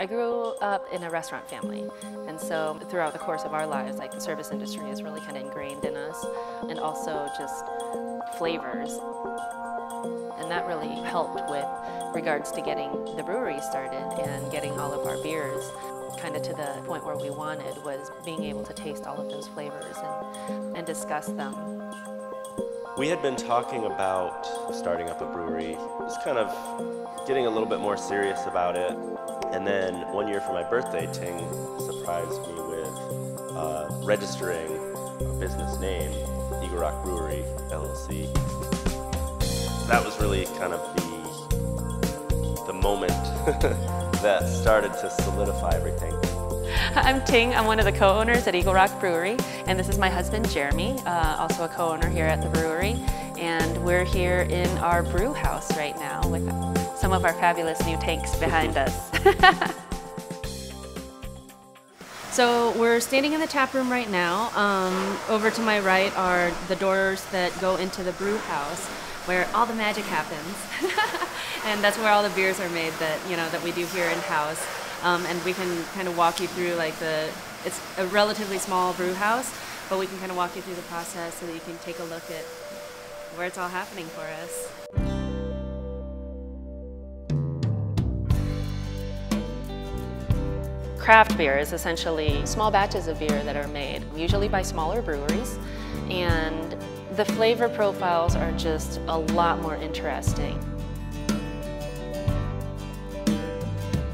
I grew up in a restaurant family, and so throughout the course of our lives, like the service industry is really kind of ingrained in us, and also just flavors. And that really helped with regards to getting the brewery started and getting all of our beers kind of to the point where we wanted, was being able to taste all of those flavors and discuss them. We had been talking about starting up a brewery, just kind of getting a little bit more serious about it. And then one year for my birthday, Ting surprised me with registering a business name, Eagle Rock Brewery, LLC. That was really kind of the moment that started to solidify everything. I'm Ting. I'm one of the co-owners at Eagle Rock Brewery, and this is my husband Jeremy, also a co-owner here at the brewery. And we're here in our brew house right now with some of our fabulous new tanks behind us. So we're standing in the tap room right now. Over to my right are the doors that go into the brew house, where all the magic happens. And that's where all the beers are made that we do here in-house. And we can kind of walk you through it's a relatively small brew house, but we can kind of walk you through the process so that you can take a look at where it's all happening for us. Craft beer is essentially small batches of beer that are made, usually by smaller breweries, and the flavor profiles are just a lot more interesting.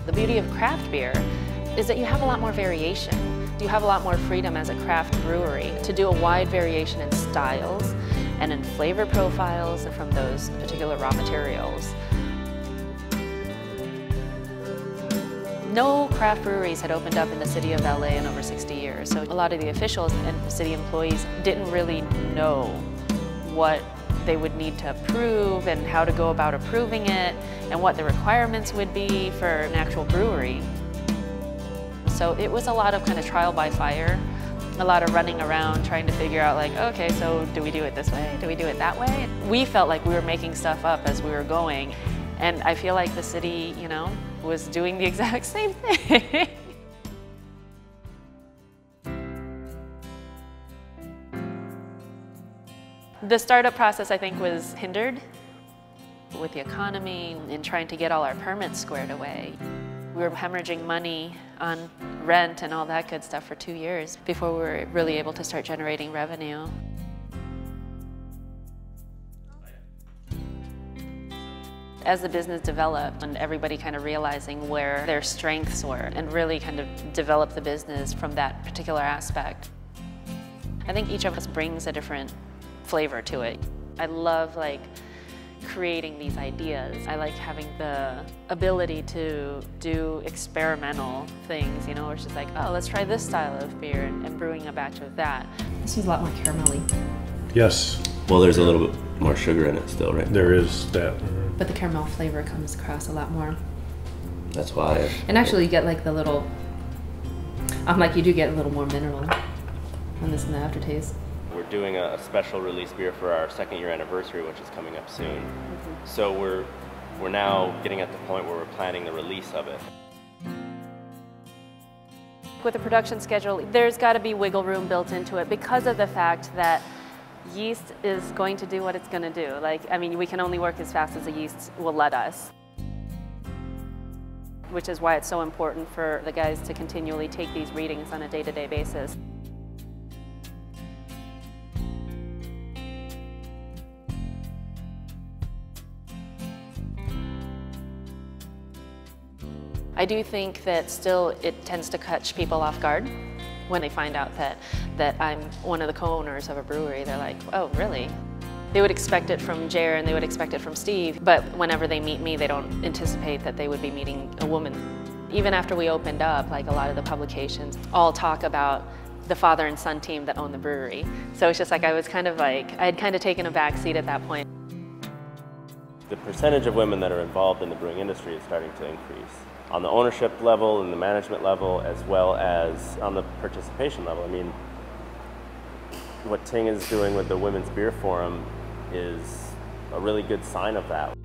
The beauty of craft beer is that you have a lot more variation. You have a lot more freedom as a craft brewery to do a wide variation in styles and in flavor profiles from those particular raw materials. No craft breweries had opened up in the city of LA in over 60 years, so a lot of the officials and city employees didn't really know what they would need to approve and how to go about approving it and what the requirements would be for an actual brewery. So it was a lot of kind of trial by fire, a lot of running around trying to figure out okay, so do we do it this way? Do we do it that way? We felt like we were making stuff up as we were going, and I feel like the city, was doing the exact same thing. The startup process, I think, was hindered with the economy and trying to get all our permits squared away. We were hemorrhaging money on rent and all that good stuff for 2 years before we were really able to start generating revenue. As the business developed and everybody kind of realizing where their strengths were and really kind of develop the business from that particular aspect. I think each of us brings a different flavor to it. I love creating these ideas. I like having the ability to do experimental things, where it's just oh, let's try this style of beer and brewing a batch of that. This is a lot more caramelly. Yes. Well, there's a little bit more sugar in it still, right? There is that. But the caramel flavor comes across a lot more. That's why. And actually you get the little, you do get a little more mineral on this in the aftertaste. We're doing a special release beer for our 2nd year anniversary, which is coming up soon. So we're now getting at the point where we're planning the release of it. With a production schedule, there's got to be wiggle room built into it because of the fact that yeast is going to do what it's going to do. We can only work as fast as the yeast will let us. Which is why it's so important for the guys to continually take these readings on a day-to-day basis. I do think that still it tends to catch people off guard when they find out that I'm one of the co-owners of a brewery. They're like, oh, really? They would expect it from Jer and they would expect it from Steve, but whenever they meet me, they don't anticipate that they would be meeting a woman. Even after we opened up, a lot of the publications all talk about the father and son team that own the brewery. So it's just I was kind of I had kind of taken a back seat at that point. The percentage of women that are involved in the brewing industry is starting to increase. On the ownership level and the management level, as well as on the participation level. What Ting is doing with the Women's Beer Forum is a really good sign of that.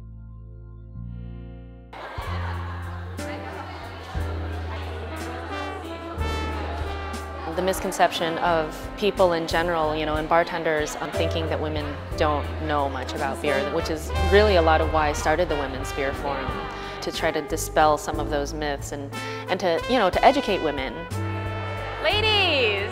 the misconception of people in general, you know, and bartenders thinking that women don't know much about beer, which is really a lot of why I started the Women's Beer Forum, to try to dispel some of those myths and to, you know, to educate women. Ladies,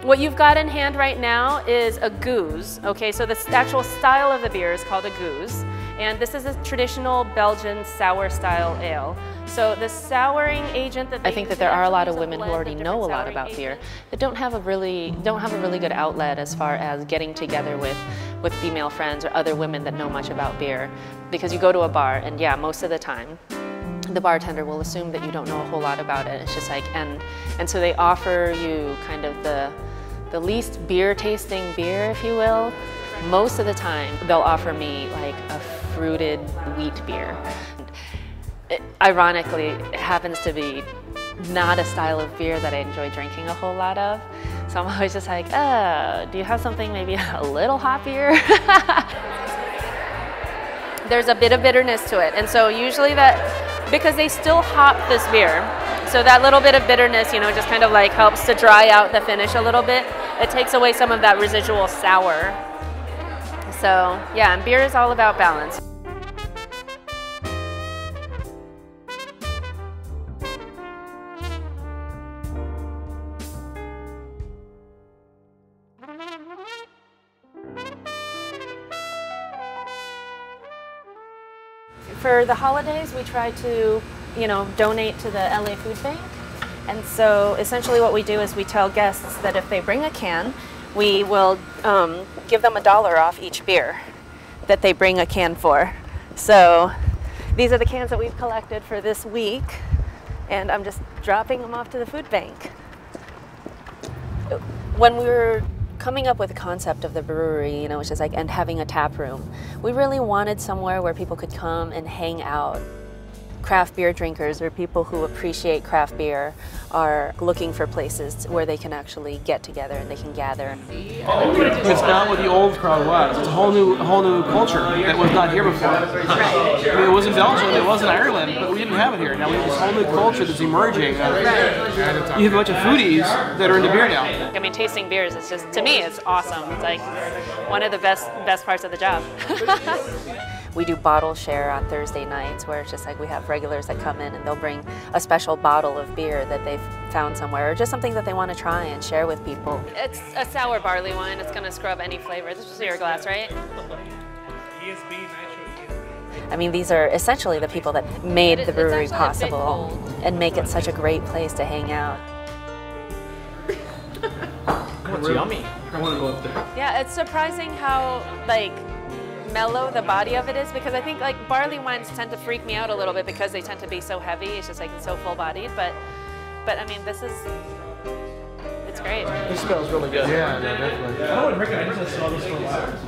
what you've got in hand right now is a goose. Okay, so the actual style of the beer is called a goose, and this is a traditional Belgian sour style ale. So the souring agent that I think that there are a lot of women who already know a lot about beer that don't have a really good outlet as far as getting together with female friends or other women that know much about beer. Because you go to a bar and yeah, most of the time the bartender will assume that you don't know a whole lot about it. It's just like, and so they offer you kind of the least beer tasting beer, if you will. Most of the time they'll offer me like a fruited wheat beer. Ironically, it happens to be not a style of beer that I enjoy drinking a whole lot of. So I'm always just like, do you have something maybe a little hoppier? There's a bit of bitterness to it. And so usually that, because they still hop this beer, so that little bit of bitterness, you know, just kind of like helps to dry out the finish a little bit. It takes away some of that residual sour. So yeah, and beer is all about balance. For the holidays, we try to, you know, donate to the LA Food Bank. And so essentially what we do is we tell guests that if they bring a can, we will give them $1 off each beer that they bring a can for. So these are the cans that we've collected for this week, and I'm just dropping them off to the food bank. When we were coming up with the concept of the brewery, you know, which is like, and having a tap room, we really wanted somewhere where people could come and hang out. Craft beer drinkers or people who appreciate craft beer are looking for places where they can actually get together and they can gather. It's not what the old crowd was. It's a whole new culture that was not here before. I mean, it was in Belgium, it was in Ireland, but we didn't have it here. Now we have this whole new culture that's emerging. You have a bunch of foodies that are into beer now. I mean, tasting beers is just, to me, it's awesome. It's like one of the best parts of the job. We do bottle share on Thursday nights, where it's just like we have regulars that come in and they'll bring a special bottle of beer that they've found somewhere, or just something that they want to try and share with people. It's a sour barley wine. It's going to scrub any flavor. This is your glass, right? I mean, these are essentially the people that made the brewery possible and make it such a great place to hang out. It's yummy. I want to go up there. Yeah, it's surprising how, like, mellow the body of it is, because I think like barley wines tend to freak me out a little bit because they tend to be so heavy. It's just like it's so full-bodied, but I mean, it's great. This smells really good. Yeah, definitely. I would recommend this smell this for a while.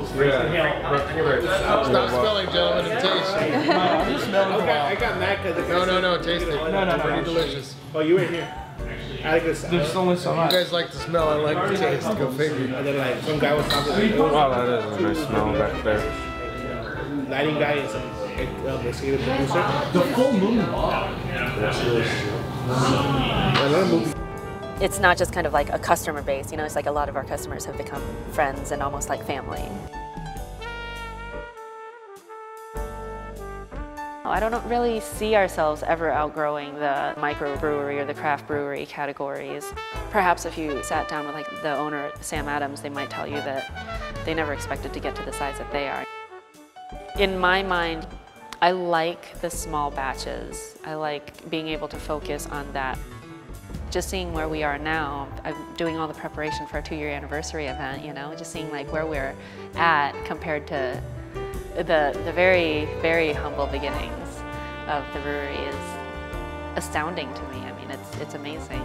Stop smelling, gentlemen, and taste. I'm just smelling. I got mad because no, taste it. No, pretty delicious. Oh, you were here. I like this. There's only so much. You guys like the smell, I like the taste. Go figure. And then like some guy was talking. Wow, that is a nice smell back there. Lighting guy and some executive producer. The full moon. It's not just kind of like a customer base, you know, it's like a lot of our customers have become friends and almost like family. I don't really see ourselves ever outgrowing the microbrewery or the craft brewery categories. Perhaps if you sat down with like the owner, Sam Adams, they might tell you that they never expected to get to the size that they are. In my mind, I like the small batches. I like being able to focus on that. Just seeing where we are now, I'm doing all the preparation for our 2-year anniversary event, you know, just seeing like where we're at compared to the very, very humble beginnings of the brewery is astounding to me. I mean, it's amazing.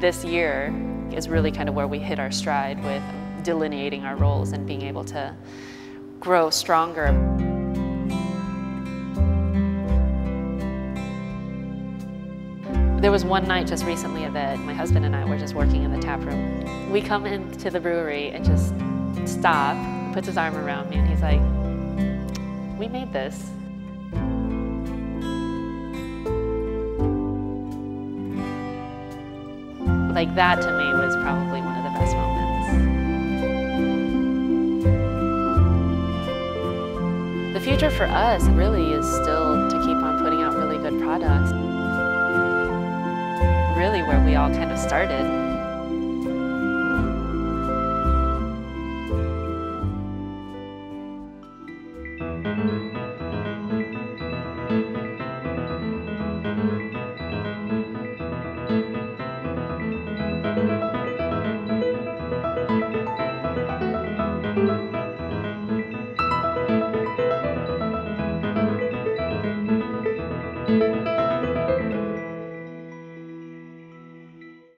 This year is really kind of where we hit our stride with delineating our roles and being able to grow stronger. There was one night just recently that my husband and I were just working in the tap room. We come into the brewery and just stop, puts his arm around me, and he's like, "We made this." Like that to me was probably one of the best moments. The future for us really is still to keep on putting out really good products. Really where we all kind of started.